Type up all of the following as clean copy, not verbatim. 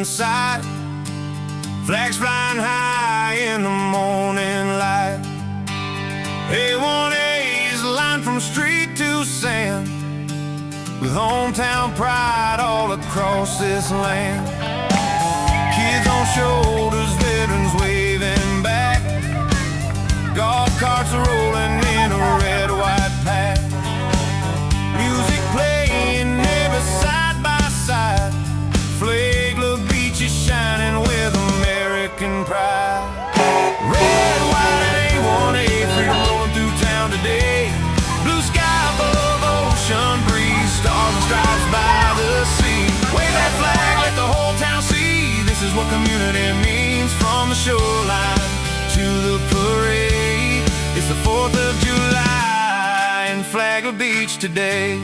sight. Flags flying high in the morning light. A1A is lined from street to sand, with hometown pride all across this land. Kids on shoulders, veterans waving back. Golf carts are rolling in a red, white path. Music playing, neighbors side by side. Flagler Beach is shining with American pride. Red, white, and A1A, freedom rolling through town today. Blue sky above, ocean breeze, stars and stripes by the sea. Wave that flag, let the whole town see. This is what community means, from the shoreline to the parade. It's the 4th of July in Flagler Beach today.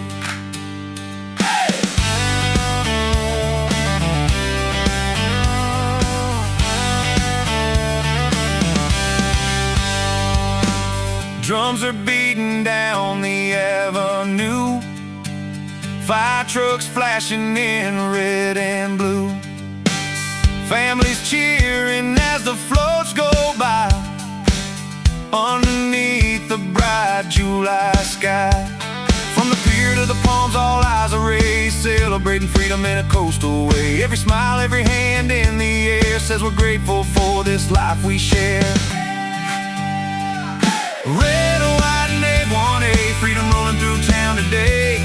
Drums are beating down the avenue, fire trucks flashing in red and blue. Families cheering as the floats go by, underneath the bright July sky. From the pier to the palms, all eyes are raised, celebrating freedom in a coastal way. Every smile, every hand in the air says we're grateful for this life we share. Red, white, and A1A, freedom rolling through town today.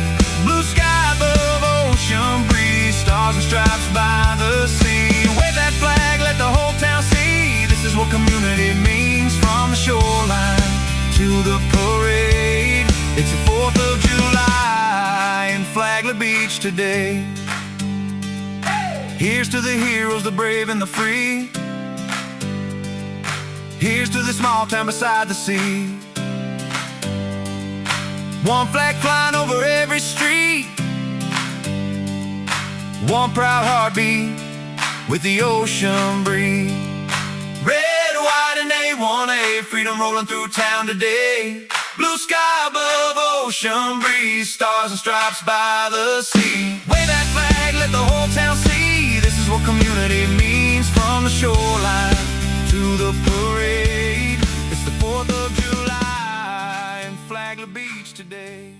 Blue sky above, ocean breeze, stars and stripes by the sea. Wave that flag, let the whole town see. This is what community means, from the shoreline to the parade. It's the 4th of July in Flagler Beach today. Here's to the heroes, the brave and the free. Here's to the small town beside the sea. One flag flying over every street, one proud heartbeat with the ocean breeze. Red, white, and A1A, freedom rolling through town today. Blue sky above, ocean breeze, stars and stripes by the sea. Wave that flag, let the whole town see. This is what community means, from the shoreline to the parade. It's the 4th of July in Flagler Beach today.